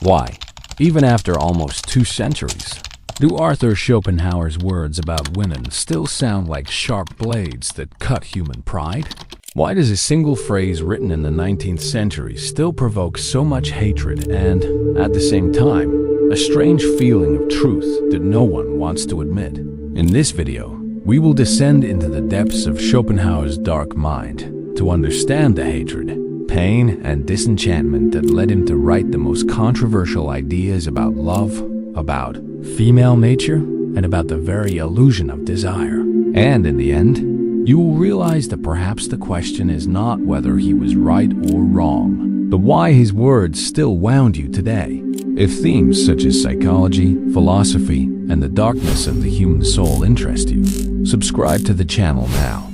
Why? Even after almost 2 centuries, do Arthur Schopenhauer's words about women still sound like sharp blades that cut human pride? Why does a single phrase written in the 19th century still provoke so much hatred and, at the same time, a strange feeling of truth that no one wants to admit? In this video, we will descend into the depths of Schopenhauer's dark mind to understand the hatred, pain, and disenchantment that led him to write the most controversial ideas about love, about female nature, and about the very illusion of desire. And in the end, you will realize that perhaps the question is not whether he was right or wrong, but why his words still wound you today. If themes such as psychology, philosophy, and the darkness of the human soul interest you, subscribe to the channel now.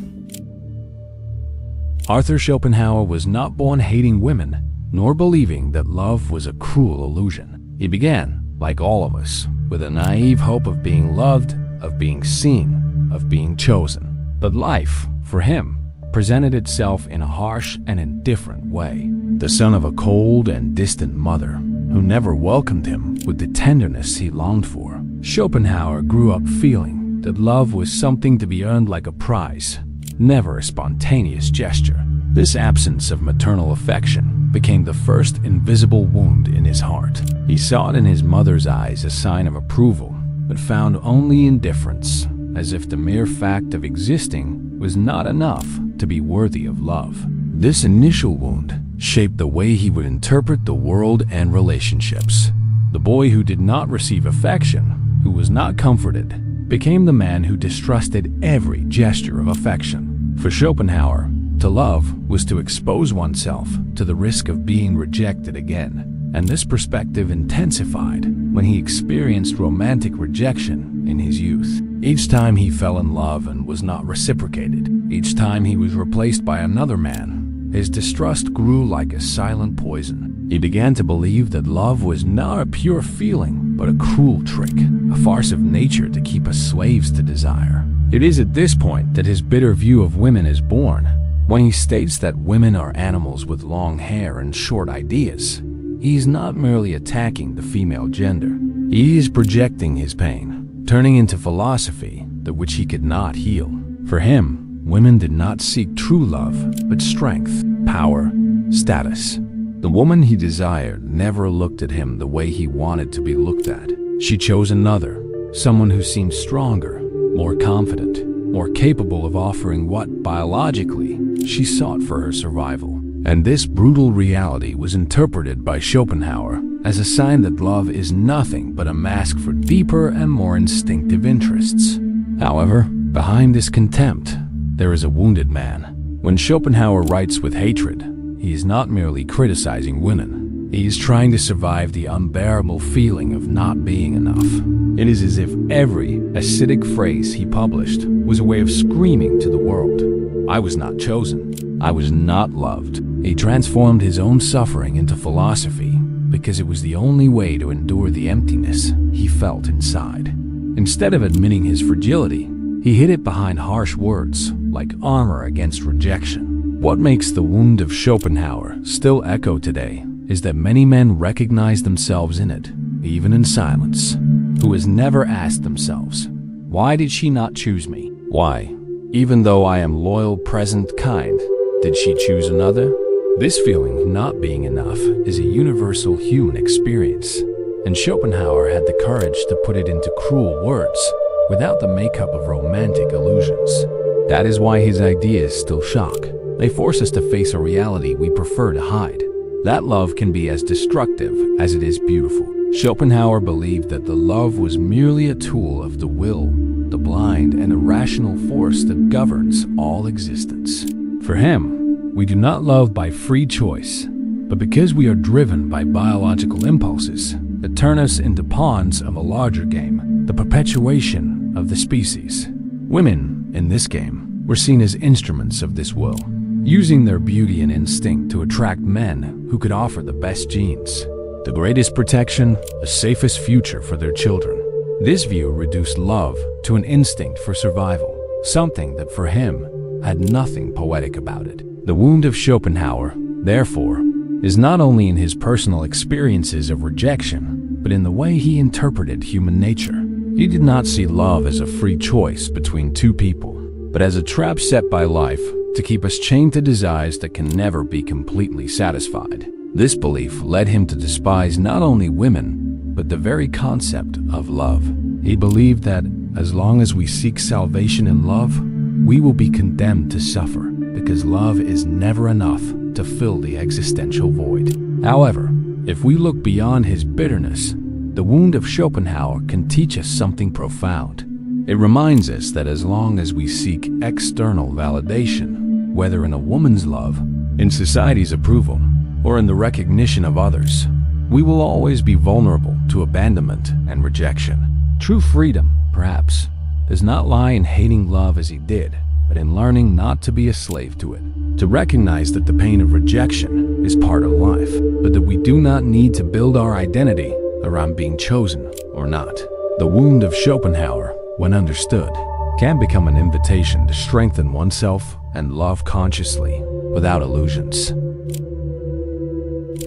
Arthur Schopenhauer was not born hating women, nor believing that love was a cruel illusion. He began, like all of us, with a naive hope of being loved, of being seen, of being chosen. But life, for him, presented itself in a harsh and indifferent way. The son of a cold and distant mother, who never welcomed him with the tenderness he longed for, Schopenhauer grew up feeling that love was something to be earned like a prize, never a spontaneous gesture. This absence of maternal affection became the first invisible wound in his heart. He saw it in his mother's eyes a sign of approval, but found only indifference, as if the mere fact of existing was not enough to be worthy of love. This initial wound shaped the way he would interpret the world and relationships. The boy who did not receive affection, who was not comforted, became the man who distrusted every gesture of affection. For Schopenhauer, to love was to expose oneself to the risk of being rejected again, and this perspective intensified when he experienced romantic rejection in his youth. Each time he fell in love and was not reciprocated, each time he was replaced by another man, his distrust grew like a silent poison. He began to believe that love was not a pure feeling, but a cruel trick, a farce of nature to keep us slaves to desire. It is at this point that his bitter view of women is born, when he states that women are animals with long hair and short ideas. He is not merely attacking the female gender. He is projecting his pain, turning into philosophy that which he could not heal. For him, women did not seek true love, but strength, power, status. The woman he desired never looked at him the way he wanted to be looked at. She chose another, someone who seemed stronger, more confident, more capable of offering what, biologically, she sought for her survival. And this brutal reality was interpreted by Schopenhauer as a sign that love is nothing but a mask for deeper and more instinctive interests. However, behind this contempt, there is a wounded man. When Schopenhauer writes with hatred, he is not merely criticizing women. He is trying to survive the unbearable feeling of not being enough. It is as if every acidic phrase he published was a way of screaming to the world, "I was not chosen. I was not loved." He transformed his own suffering into philosophy because it was the only way to endure the emptiness he felt inside. Instead of admitting his fragility, he hid it behind harsh words like armor against rejection. What makes the wound of Schopenhauer still echo today is that many men recognize themselves in it, even in silence, who has never asked themselves, "Why did she not choose me? Why, even though I am loyal, present, kind, did she choose another?" This feeling of not being enough is a universal human experience, and Schopenhauer had the courage to put it into cruel words without the makeup of romantic illusions. That is why his ideas still shock. They force us to face a reality we prefer to hide. That love can be as destructive as it is beautiful. Schopenhauer believed that the love was merely a tool of the will, the blind and irrational force that governs all existence. For him, we do not love by free choice, but because we are driven by biological impulses that turn us into pawns of a larger game, the perpetuation of the species. Women, in this game, were seen as instruments of this will, using their beauty and instinct to attract men who could offer the best genes, the greatest protection, the safest future for their children. This view reduced love to an instinct for survival, something that for him had nothing poetic about it. The wound of Schopenhauer, therefore, is not only in his personal experiences of rejection, but in the way he interpreted human nature. He did not see love as a free choice between two people, but as a trap set by life to keep us chained to desires that can never be completely satisfied. This belief led him to despise not only women, but the very concept of love. He believed that as long as we seek salvation in love, we will be condemned to suffer, because love is never enough to fill the existential void. However, if we look beyond his bitterness, the wound of Schopenhauer can teach us something profound. It reminds us that as long as we seek external validation, whether in a woman's love, in society's approval, or in the recognition of others, we will always be vulnerable to abandonment and rejection. True freedom, perhaps, does not lie in hating love as he did, but in learning not to be a slave to it. To recognize that the pain of rejection is part of life, but that we do not need to build our identity around being chosen or not. The wound of Schopenhauer, when understood, can become an invitation to strengthen oneself and love consciously, without illusions.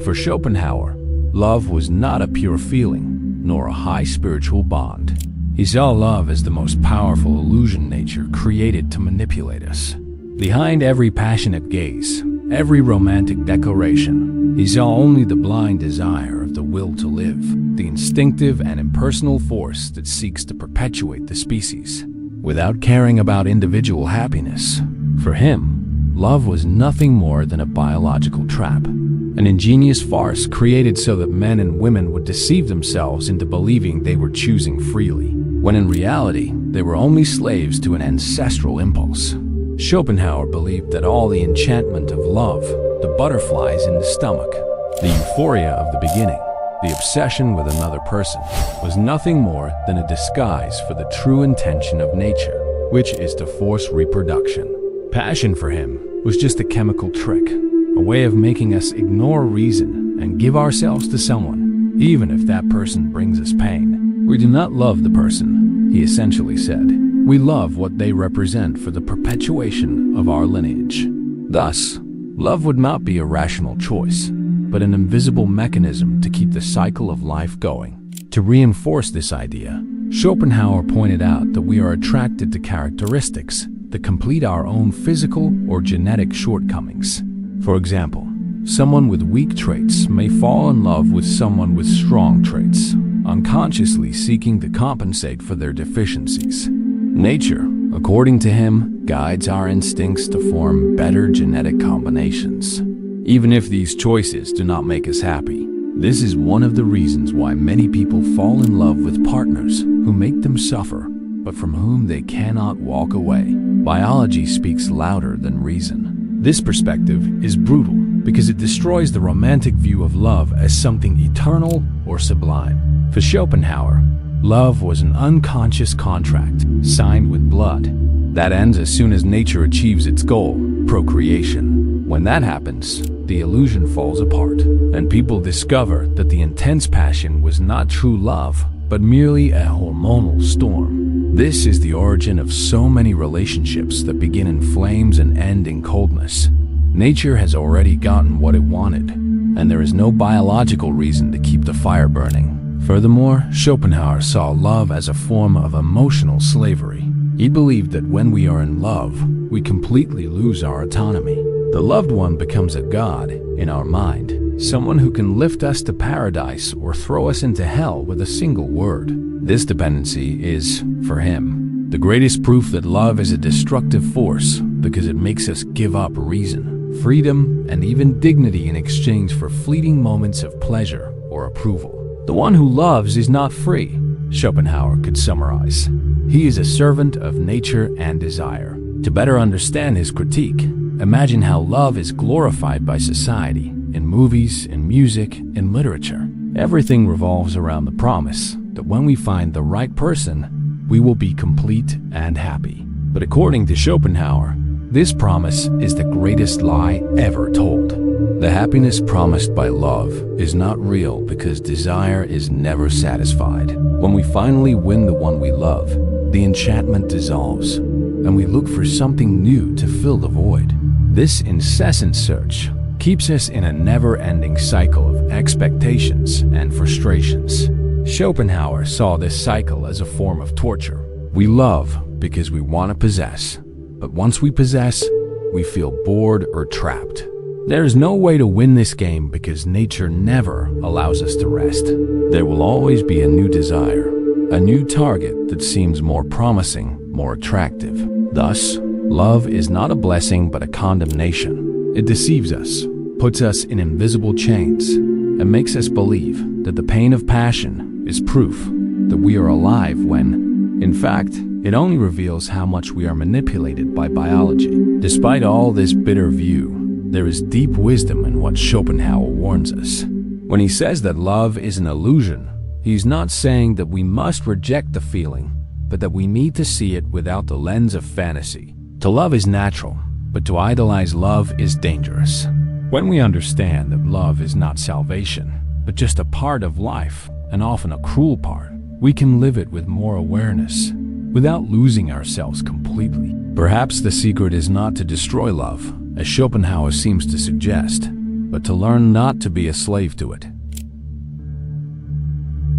For Schopenhauer, love was not a pure feeling, nor a high spiritual bond. He saw love as the most powerful illusion nature created to manipulate us. Behind every passionate gaze, every romantic declaration, he saw only the blind desire of the will to live, the instinctive and impersonal force that seeks to perpetuate the species, without caring about individual happiness. For him, love was nothing more than a biological trap, an ingenious farce created so that men and women would deceive themselves into believing they were choosing freely, when in reality, they were only slaves to an ancestral impulse. Schopenhauer believed that all the enchantment of love, the butterflies in the stomach, the euphoria of the beginning, the obsession with another person, was nothing more than a disguise for the true intention of nature, which is to force reproduction. Passion for him was just a chemical trick, a way of making us ignore reason and give ourselves to someone, even if that person brings us pain. We do not love the person, he essentially said. We love what they represent for the perpetuation of our lineage. Thus, love would not be a rational choice, but an invisible mechanism to keep the cycle of life going. To reinforce this idea, Schopenhauer pointed out that we are attracted to characteristics that complete our own physical or genetic shortcomings. For example, someone with weak traits may fall in love with someone with strong traits, unconsciously seeking to compensate for their deficiencies. Nature, according to him, guides our instincts to form better genetic combinations, even if these choices do not make us happy. This is one of the reasons why many people fall in love with partners who make them suffer, but from whom they cannot walk away. Biology speaks louder than reason. This perspective is brutal because it destroys the romantic view of love as something eternal or sublime. For Schopenhauer, love was an unconscious contract signed with blood that ends as soon as nature achieves its goal, procreation. When that happens, the illusion falls apart, and people discover that the intense passion was not true love, but merely a hormonal storm. This is the origin of so many relationships that begin in flames and end in coldness. Nature has already gotten what it wanted, and there is no biological reason to keep the fire burning. Furthermore, Schopenhauer saw love as a form of emotional slavery. He believed that when we are in love, we completely lose our autonomy. The loved one becomes a god in our mind, someone who can lift us to paradise or throw us into hell with a single word. This dependency is, for him, the greatest proof that love is a destructive force because it makes us give up reason, freedom, and even dignity in exchange for fleeting moments of pleasure or approval. The one who loves is not free, Schopenhauer could summarize. He is a servant of nature and desire. To better understand his critique, imagine how love is glorified by society, in movies, in music, in literature. Everything revolves around the promise that when we find the right person, we will be complete and happy. But according to Schopenhauer, this promise is the greatest lie ever told. The happiness promised by love is not real because desire is never satisfied. When we finally win the one we love, the enchantment dissolves, and we look for something new to fill the void. This incessant search keeps us in a never-ending cycle of expectations and frustrations. Schopenhauer saw this cycle as a form of torture. We love because we want to possess, but once we possess, we feel bored or trapped. There is no way to win this game because nature never allows us to rest. There will always be a new desire, a new target that seems more promising, more attractive. Thus, love is not a blessing but a condemnation. It deceives us, puts us in invisible chains, and makes us believe that the pain of passion is proof that we are alive when, in fact, it only reveals how much we are manipulated by biology. Despite all this bitter view, there is deep wisdom in what Schopenhauer warns us. When he says that love is an illusion, he's not saying that we must reject the feeling, but that we need to see it without the lens of fantasy. To love is natural, but to idolize love is dangerous. When we understand that love is not salvation, but just a part of life, and often a cruel part, we can live it with more awareness, without losing ourselves completely. Perhaps the secret is not to destroy love, as Schopenhauer seems to suggest, but to learn not to be a slave to it.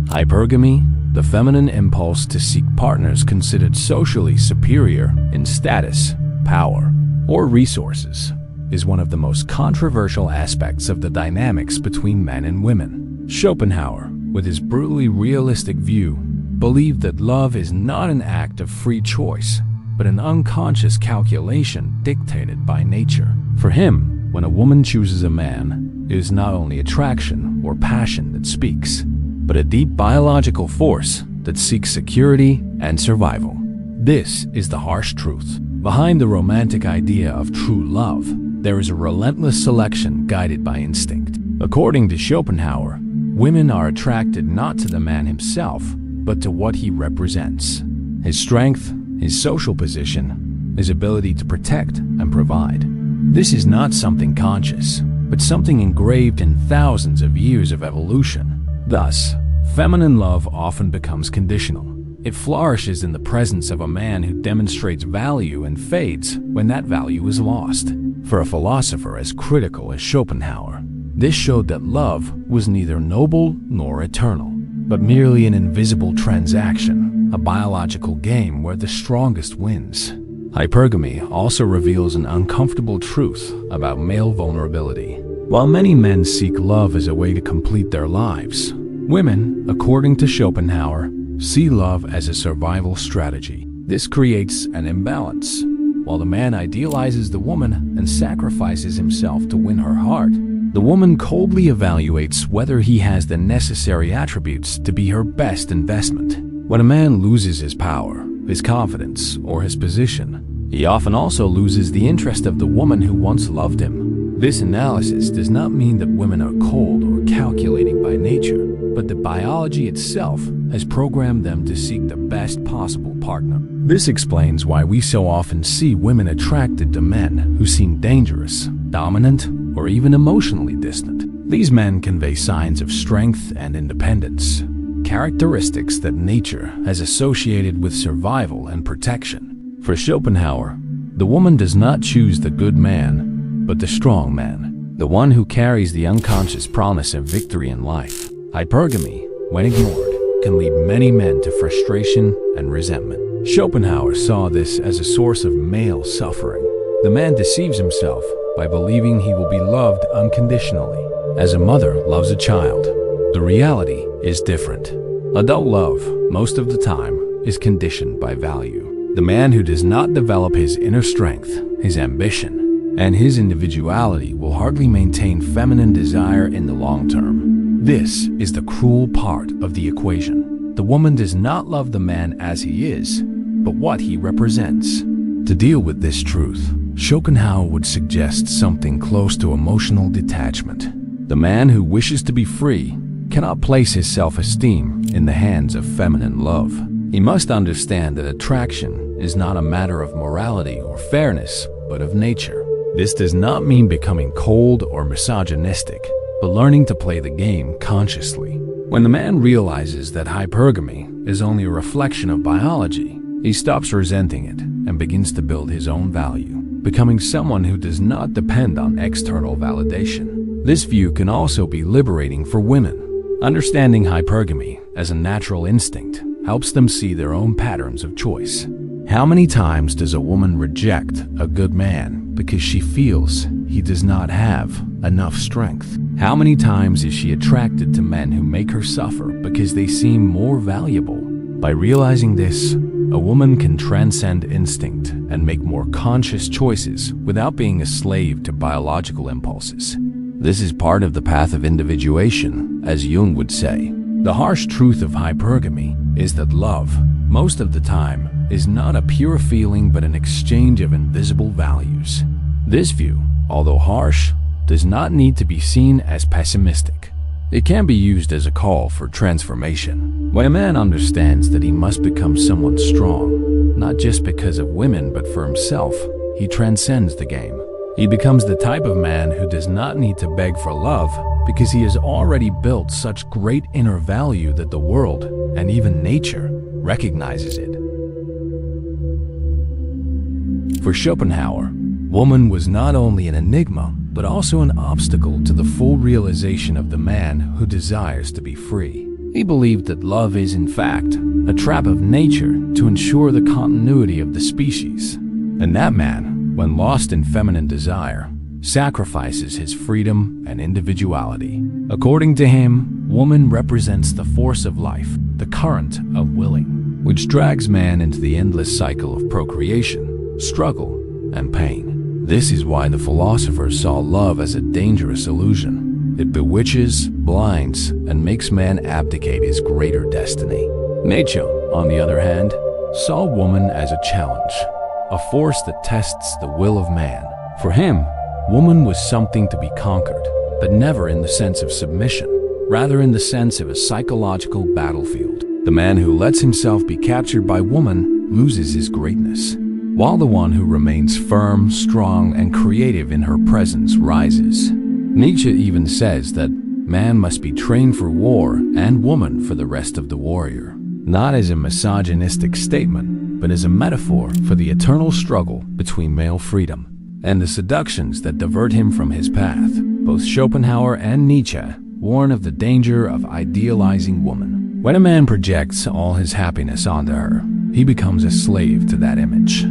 Hypergamy, the feminine impulse to seek partners considered socially superior in status, power, or resources, is one of the most controversial aspects of the dynamics between men and women. Schopenhauer, with his brutally realistic view, believed that love is not an act of free choice, but an unconscious calculation dictated by nature. For him, when a woman chooses a man, it is not only attraction or passion that speaks, but a deep biological force that seeks security and survival. This is the harsh truth. Behind the romantic idea of true love, there is a relentless selection guided by instinct. According to Schopenhauer, women are attracted not to the man himself, but to what he represents. His strength, his social position, his ability to protect and provide. This is not something conscious, but something engraved in thousands of years of evolution. Thus, feminine love often becomes conditional. It flourishes in the presence of a man who demonstrates value and fades when that value is lost. For a philosopher as critical as Schopenhauer, this showed that love was neither noble nor eternal, but merely an invisible transaction, a biological game where the strongest wins. Hypergamy also reveals an uncomfortable truth about male vulnerability. While many men seek love as a way to complete their lives, women, according to Schopenhauer, see love as a survival strategy. This creates an imbalance. While the man idealizes the woman and sacrifices himself to win her heart, the woman coldly evaluates whether he has the necessary attributes to be her best investment. When a man loses his power, his confidence, or his position, he often also loses the interest of the woman who once loved him. This analysis does not mean that women are cold or calculating by nature, but that biology itself has programmed them to seek the best possible partner. This explains why we so often see women attracted to men who seem dangerous, dominant, or even emotionally distant. These men convey signs of strength and independence, characteristics that nature has associated with survival and protection. For Schopenhauer, the woman does not choose the good man, but the strong man, the one who carries the unconscious promise of victory in life. Hypergamy, when ignored, can lead many men to frustration and resentment. Schopenhauer saw this as a source of male suffering. The man deceives himself by believing he will be loved unconditionally, as a mother loves a child. The reality is different. Adult love, most of the time, is conditioned by value. The man who does not develop his inner strength, his ambition, and his individuality will hardly maintain feminine desire in the long term. This is the cruel part of the equation. The woman does not love the man as he is, but what he represents. To deal with this truth, Schopenhauer would suggest something close to emotional detachment. The man who wishes to be free cannot place his self-esteem in the hands of feminine love. He must understand that attraction is not a matter of morality or fairness, but of nature. This does not mean becoming cold or misogynistic, but learning to play the game consciously. When the man realizes that hypergamy is only a reflection of biology, he stops resenting it and begins to build his own value. becoming someone who does not depend on external validation. This view can also be liberating for women. Understanding hypergamy as a natural instinct helps them see their own patterns of choice. How many times does a woman reject a good man because she feels he does not have enough strength? How many times is she attracted to men who make her suffer because they seem more valuable? By realizing this, a woman can transcend instinct and make more conscious choices without being a slave to biological impulses. This is part of the path of individuation, as Jung would say. The harsh truth of hypergamy is that love, most of the time, is not a pure feeling but an exchange of invisible values. This view, although harsh, does not need to be seen as pessimistic. It can be used as a call for transformation. When a man understands that he must become someone strong, not just because of women but for himself, he transcends the game. He becomes the type of man who does not need to beg for love because he has already built such great inner value that the world, and even nature, recognizes it. For Schopenhauer, woman was not only an enigma, but also an obstacle to the full realization of the man who desires to be free. He believed that love is, in fact, a trap of nature to ensure the continuity of the species. And that man, when lost in feminine desire, sacrifices his freedom and individuality. According to him, woman represents the force of life, the current of willing, which drags man into the endless cycle of procreation, struggle, and pain. This is why the philosophers saw love as a dangerous illusion. It bewitches, blinds, and makes man abdicate his greater destiny. Nietzsche, on the other hand, saw woman as a challenge, a force that tests the will of man. For him, woman was something to be conquered, but never in the sense of submission, rather in the sense of a psychological battlefield. The man who lets himself be captured by woman loses his greatness, while the one who remains firm, strong, and creative in her presence rises. Nietzsche even says that man must be trained for war and woman for the rest of the warrior, not as a misogynistic statement, but as a metaphor for the eternal struggle between male freedom and the seductions that divert him from his path. Both Schopenhauer and Nietzsche warn of the danger of idealizing woman. When a man projects all his happiness onto her, he becomes a slave to that image.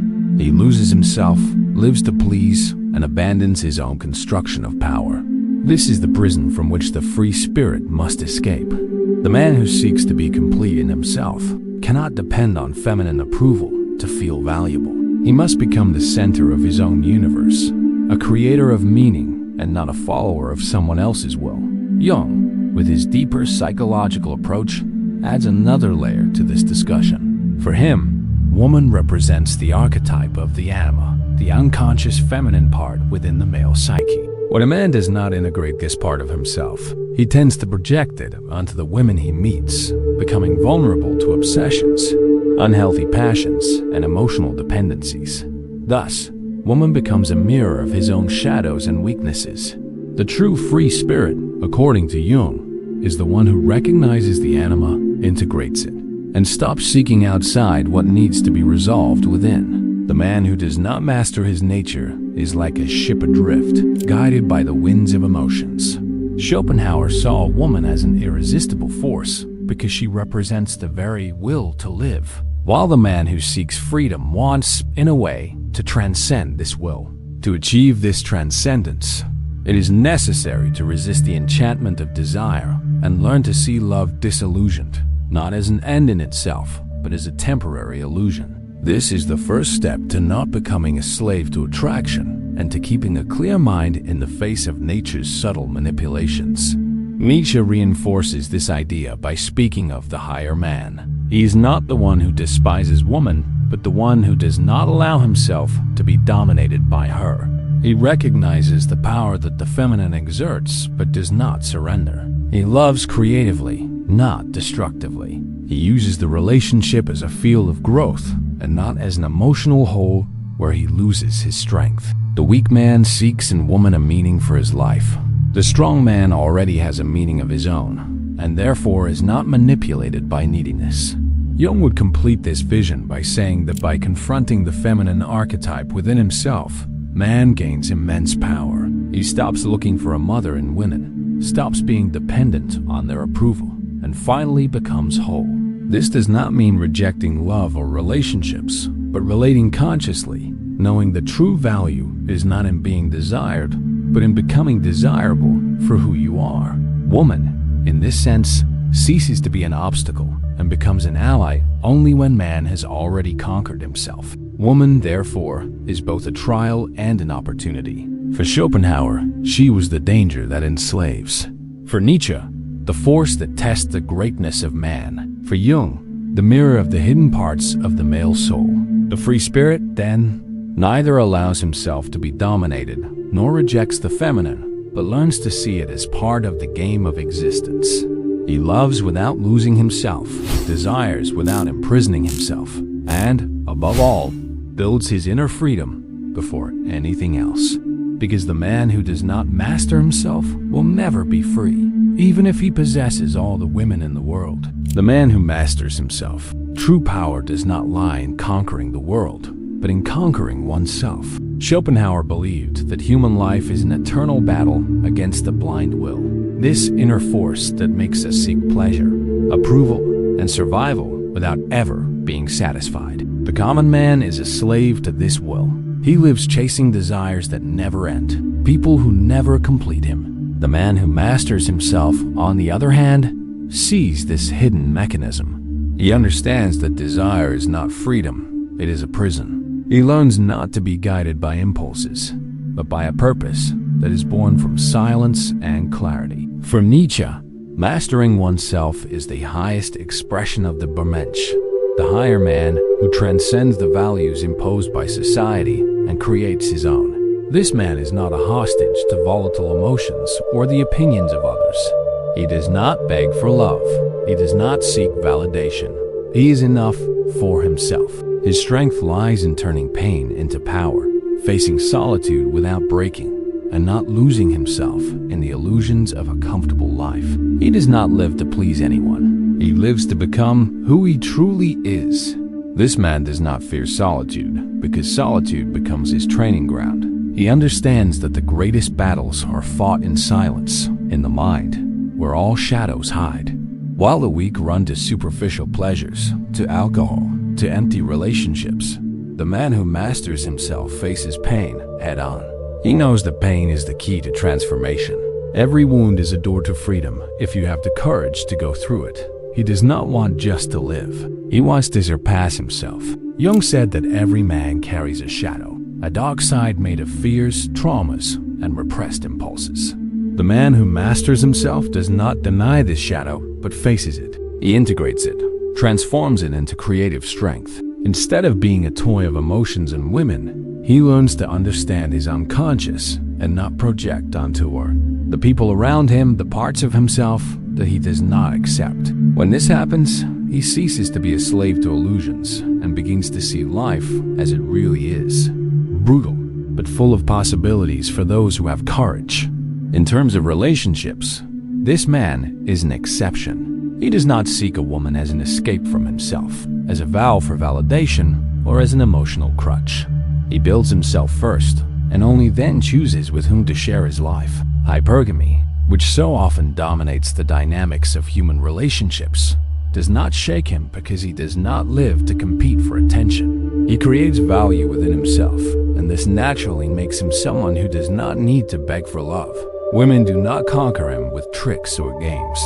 He loses himself, lives to please, and abandons his own construction of power. This is the prison from which the free spirit must escape. The man who seeks to be complete in himself cannot depend on feminine approval to feel valuable. He must become the center of his own universe, a creator of meaning and not a follower of someone else's will. Jung, with his deeper psychological approach, adds another layer to this discussion. For him, woman represents the archetype of the anima, the unconscious feminine part within the male psyche. When a man does not integrate this part of himself, he tends to project it onto the women he meets, becoming vulnerable to obsessions, unhealthy passions, and emotional dependencies. Thus, woman becomes a mirror of his own shadows and weaknesses. The true free spirit, according to Jung, is the one who recognizes the anima, integrates it, and stops seeking outside what needs to be resolved within. The man who does not master his nature is like a ship adrift, guided by the winds of emotions. Schopenhauer saw a woman as an irresistible force because she represents the very will to live, while the man who seeks freedom wants, in a way, to transcend this will. To achieve this transcendence, it is necessary to resist the enchantment of desire and learn to see love disillusioned, not as an end in itself, but as a temporary illusion. This is the first step to not becoming a slave to attraction and to keeping a clear mind in the face of nature's subtle manipulations. Nietzsche reinforces this idea by speaking of the higher man. He is not the one who despises woman, but the one who does not allow himself to be dominated by her. He recognizes the power that the feminine exerts, but does not surrender. He loves creatively, not destructively. He uses the relationship as a field of growth and not as an emotional hole where he loses his strength. The weak man seeks in woman a meaning for his life. The strong man already has a meaning of his own, and therefore is not manipulated by neediness. Jung would complete this vision by saying that by confronting the feminine archetype within himself, man gains immense power. He stops looking for a mother in women, stops being dependent on their approval, and finally becomes whole. This does not mean rejecting love or relationships, but relating consciously, knowing the true value is not in being desired, but in becoming desirable for who you are. Woman, in this sense, ceases to be an obstacle and becomes an ally only when man has already conquered himself. Woman, therefore, is both a trial and an opportunity. For Schopenhauer, she was the danger that enslaves. For Nietzsche, the force that tests the greatness of man. For Jung, the mirror of the hidden parts of the male soul. The free spirit, then, neither allows himself to be dominated nor rejects the feminine, but learns to see it as part of the game of existence. He loves without losing himself, desires without imprisoning himself, and, above all, builds his inner freedom before anything else. Because the man who does not master himself will never be free, even if he possesses all the women in the world. The man who masters himself, true power does not lie in conquering the world, but in conquering oneself. Schopenhauer believed that human life is an eternal battle against the blind will. This inner force that makes us seek pleasure, approval, and survival without ever being satisfied. The common man is a slave to this will. He lives chasing desires that never end, people who never complete him. The man who masters himself, on the other hand, sees this hidden mechanism. He understands that desire is not freedom, it is a prison. He learns not to be guided by impulses, but by a purpose that is born from silence and clarity. For Nietzsche, mastering oneself is the highest expression of the Bermensch, the higher man who transcends the values imposed by society and creates his own. This man is not a hostage to volatile emotions or the opinions of others. He does not beg for love. He does not seek validation. He is enough for himself. His strength lies in turning pain into power, facing solitude without breaking, and not losing himself in the illusions of a comfortable life. He does not live to please anyone. He lives to become who he truly is. This man does not fear solitude, because solitude becomes his training ground. He understands that the greatest battles are fought in silence, in the mind, where all shadows hide. While the weak run to superficial pleasures, to alcohol, to empty relationships, the man who masters himself faces pain head-on. He knows that pain is the key to transformation. Every wound is a door to freedom if you have the courage to go through it. He does not want just to live. He wants to surpass himself. Jung said that every man carries a shadow, a dark side made of fears, traumas, and repressed impulses. The man who masters himself does not deny this shadow, but faces it. He integrates it, transforms it into creative strength. Instead of being a toy of emotions and women, he learns to understand his unconscious and not project onto her. The people around him, the parts of himself that he does not accept. When this happens, he ceases to be a slave to illusions and begins to see life as it really is. Brutal, but full of possibilities for those who have courage. In terms of relationships, this man is an exception. He does not seek a woman as an escape from himself, as a vow for validation, or as an emotional crutch. He builds himself first, and only then chooses with whom to share his life. Hypergamy, which so often dominates the dynamics of human relationships, does not shake him because he does not live to compete for attention. He creates value within himself, and this naturally makes him someone who does not need to beg for love. Women do not conquer him with tricks or games.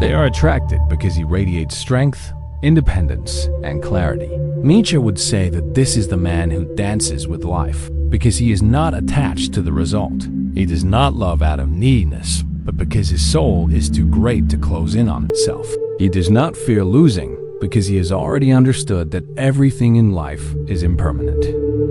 They are attracted because he radiates strength, independence, and clarity. Nietzsche would say that this is the man who dances with life, because he is not attached to the result. He does not love out of neediness, but because his soul is too great to close in on itself. He does not fear losing, because he has already understood that everything in life is impermanent.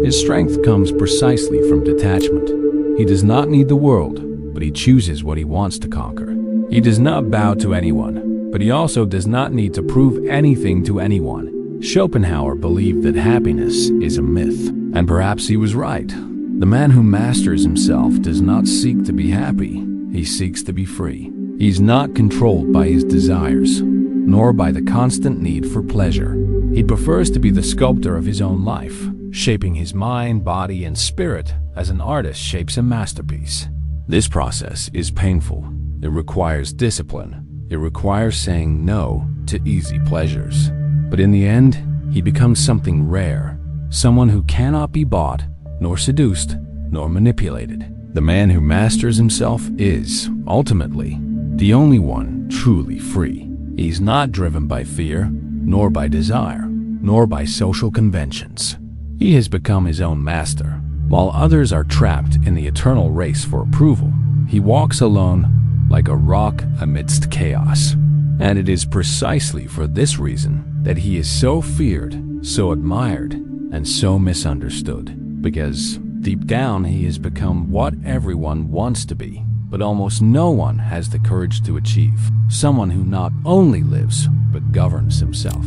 His strength comes precisely from detachment. He does not need the world, but he chooses what he wants to conquer. He does not bow to anyone, but he also does not need to prove anything to anyone. Schopenhauer believed that happiness is a myth, and perhaps he was right. The man who masters himself does not seek to be happy, he seeks to be free. He's not controlled by his desires, nor by the constant need for pleasure. He prefers to be the sculptor of his own life, shaping his mind, body, and spirit as an artist shapes a masterpiece. This process is painful. It requires discipline. It requires saying no to easy pleasures. But in the end, he becomes something rare, someone who cannot be bought, nor seduced, nor manipulated. The man who masters himself is, ultimately, the only one truly free. He's not driven by fear, nor by desire, nor by social conventions. He has become his own master. While others are trapped in the eternal race for approval, he walks alone like a rock amidst chaos. And it is precisely for this reason that he is so feared, so admired, and so misunderstood. Because deep down he has become what everyone wants to be, but almost no one has the courage to achieve. Someone who not only lives, but governs himself.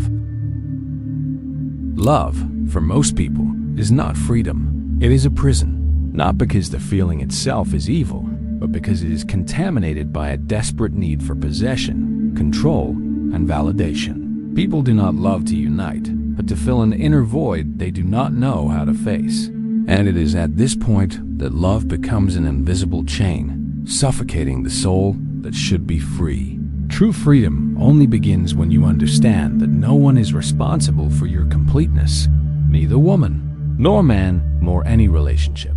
Love, for most people, is not freedom. It is a prison. Not because the feeling itself is evil, but because it is contaminated by a desperate need for possession, control, and validation. People do not love to unite, but to fill an inner void they do not know how to face. And it is at this point that love becomes an invisible chain, suffocating the soul that should be free. True freedom only begins when you understand that no one is responsible for your completeness, neither woman, nor man, nor any relationship.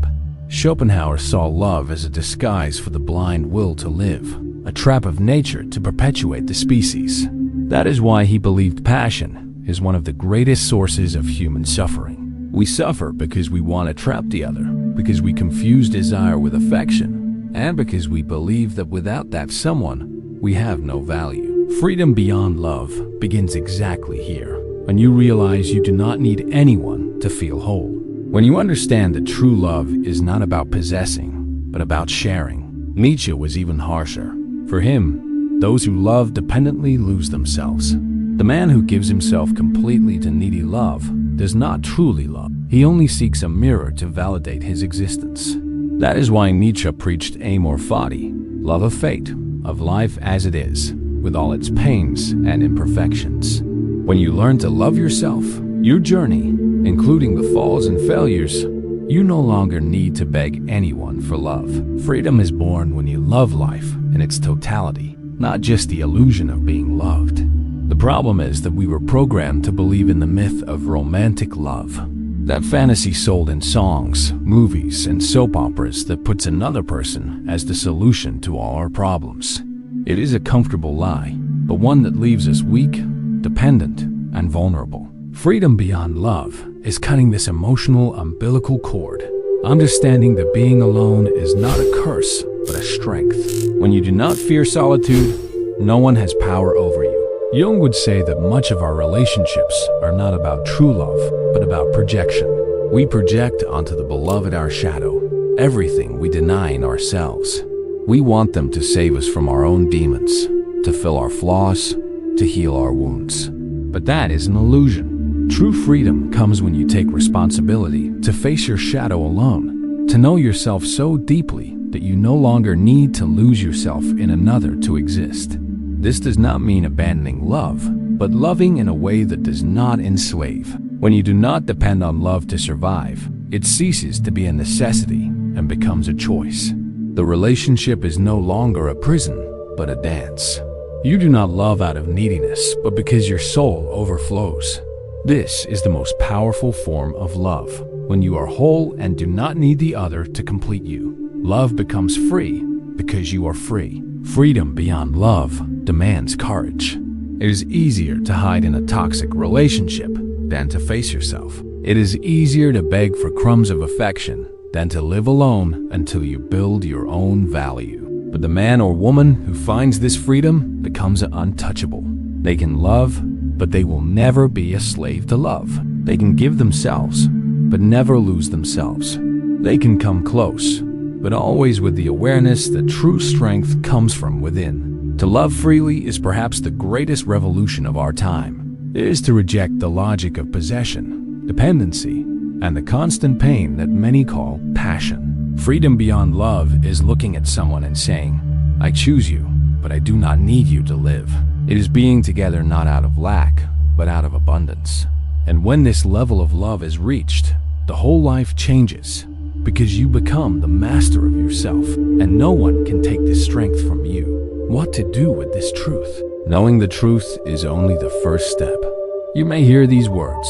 Schopenhauer saw love as a disguise for the blind will to live, a trap of nature to perpetuate the species. That is why he believed passion is one of the greatest sources of human suffering. We suffer because we want to trap the other, because we confuse desire with affection, and because we believe that without that someone, we have no value. Freedom beyond love begins exactly here, when you realize you do not need anyone to feel whole. When you understand that true love is not about possessing, but about sharing. Nietzsche was even harsher. For him, those who love dependently lose themselves. The man who gives himself completely to needy love does not truly love. He only seeks a mirror to validate his existence. That is why Nietzsche preached amor fati, love of fate, of life as it is, with all its pains and imperfections. When you learn to love yourself, your journey, including the falls and failures, you no longer need to beg anyone for love. Freedom is born when you love life in its totality, not just the illusion of being loved. The problem is that we were programmed to believe in the myth of romantic love, that fantasy sold in songs, movies, and soap operas that puts another person as the solution to all our problems. It is a comfortable lie, but one that leaves us weak, dependent, and vulnerable. Freedom beyond love is cutting this emotional umbilical cord, understanding that being alone is not a curse, but a strength. When you do not fear solitude, no one has power over you. Jung would say that much of our relationships are not about true love, but about projection. We project onto the beloved our shadow, everything we deny in ourselves. We want them to save us from our own demons, to fill our flaws, to heal our wounds. But that is an illusion. True freedom comes when you take responsibility to face your shadow alone, to know yourself so deeply that you no longer need to lose yourself in another to exist. This does not mean abandoning love, but loving in a way that does not enslave. When you do not depend on love to survive, it ceases to be a necessity and becomes a choice. The relationship is no longer a prison, but a dance. You do not love out of neediness, but because your soul overflows. This is the most powerful form of love, when you are whole and do not need the other to complete you. Love becomes free because you are free. Freedom beyond love demands courage. It is easier to hide in a toxic relationship than to face yourself. It is easier to beg for crumbs of affection than to live alone until you build your own value. But the man or woman who finds this freedom becomes untouchable. They can love, but they will never be a slave to love. They can give themselves, but never lose themselves. They can come close, but always with the awareness that true strength comes from within. To love freely is perhaps the greatest revolution of our time. It is to reject the logic of possession, dependency, and the constant pain that many call passion. Freedom beyond love is looking at someone and saying, "I choose you, but I do not need you to live." It is being together not out of lack, but out of abundance. And when this level of love is reached, the whole life changes because you become the master of yourself, and no one can take this strength from you. What to do with this truth? Knowing the truth is only the first step. You may hear these words,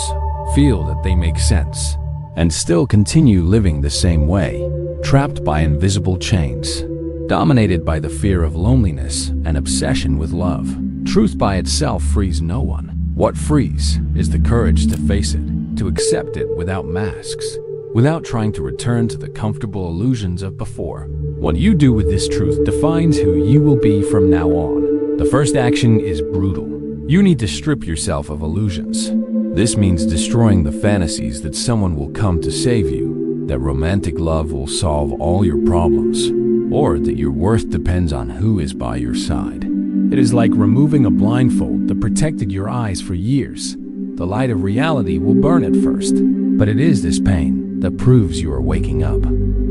feel that they make sense, and still continue living the same way, trapped by invisible chains, dominated by the fear of loneliness and obsession with love. Truth by itself frees no one. What frees is the courage to face it, to accept it without masks, without trying to return to the comfortable illusions of before. What you do with this truth defines who you will be from now on. The first action is brutal. You need to strip yourself of illusions. This means destroying the fantasies that someone will come to save you, that romantic love will solve all your problems, or that your worth depends on who is by your side. It is like removing a blindfold that protected your eyes for years. The light of reality will burn at first, but it is this pain that proves you are waking up.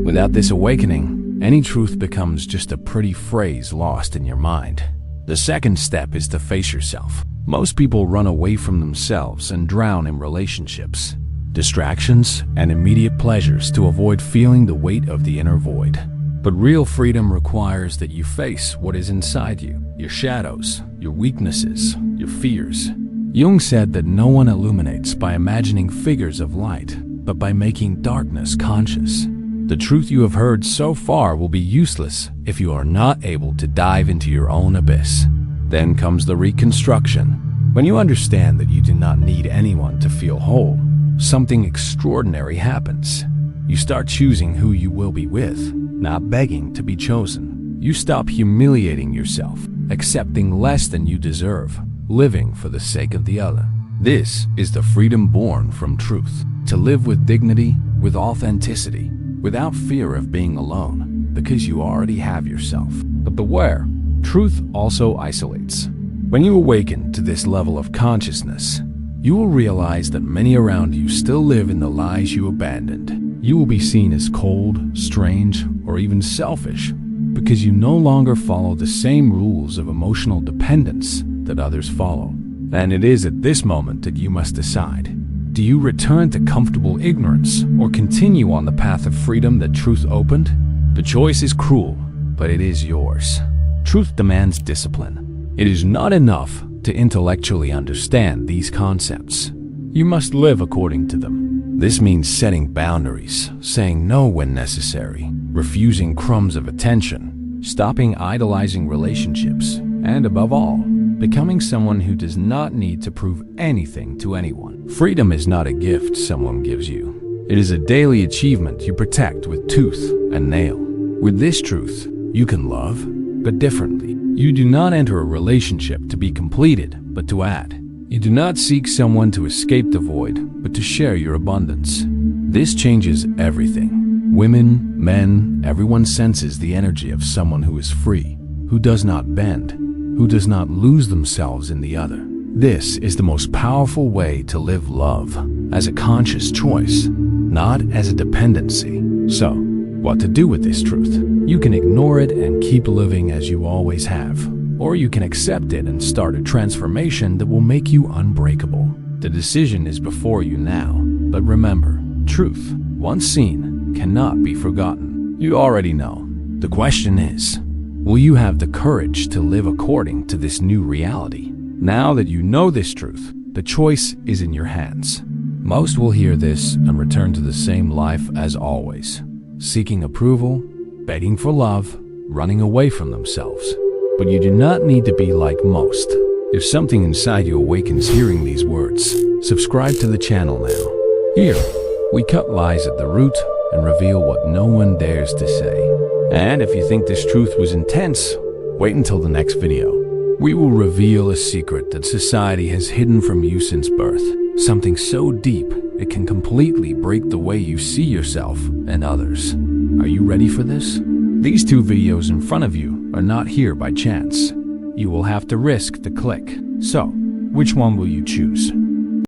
Without this awakening, any truth becomes just a pretty phrase lost in your mind. The second step is to face yourself. Most people run away from themselves and drown in relationships, distractions, and immediate pleasures to avoid feeling the weight of the inner void. But real freedom requires that you face what is inside you, your shadows, your weaknesses, your fears. Jung said that no one illuminates by imagining figures of light, but by making darkness conscious. The truth you have heard so far will be useless if you are not able to dive into your own abyss. Then comes the reconstruction. When you understand that you do not need anyone to feel whole, something extraordinary happens. You start choosing who you will be with, not begging to be chosen. You stop humiliating yourself, accepting less than you deserve, living for the sake of the other. This is the freedom born from truth. To live with dignity, with authenticity, without fear of being alone, because you already have yourself. But beware, truth also isolates. When you awaken to this level of consciousness, you will realize that many around you still live in the lies you abandoned. You will be seen as cold, strange, or even selfish, because you no longer follow the same rules of emotional dependence that others follow. And it is at this moment that you must decide. Do you return to comfortable ignorance or continue on the path of freedom that truth opened? The choice is cruel, but it is yours. Truth demands discipline. It is not enough to intellectually understand these concepts. You must live according to them. This means setting boundaries, saying no when necessary, refusing crumbs of attention, stopping idolizing relationships, and above all, becoming someone who does not need to prove anything to anyone. Freedom is not a gift someone gives you. It is a daily achievement you protect with tooth and nail. With this truth, you can love, but differently. You do not enter a relationship to be completed, but to add. You do not seek someone to escape the void, but to share your abundance. This changes everything. Women, men, everyone senses the energy of someone who is free, who does not bend, who does not lose themselves in the other. This is the most powerful way to live love, as a conscious choice, not as a dependency. So, what to do with this truth? You can ignore it and keep living as you always have, or you can accept it and start a transformation that will make you unbreakable. The decision is before you now, but remember, truth, once seen, cannot be forgotten. You already know. The question is, will you have the courage to live according to this new reality? Now that you know this truth, the choice is in your hands. Most will hear this and return to the same life as always, seeking approval, begging for love, running away from themselves. But you do not need to be like most. If something inside you awakens hearing these words, subscribe to the channel now. Here, we cut lies at the root and reveal what no one dares to say. And if you think this truth was intense, wait until the next video. We will reveal a secret that society has hidden from you since birth. Something so deep, it can completely break the way you see yourself and others. Are you ready for this? These two videos in front of you are not here by chance. You will have to risk the click. So, which one will you choose?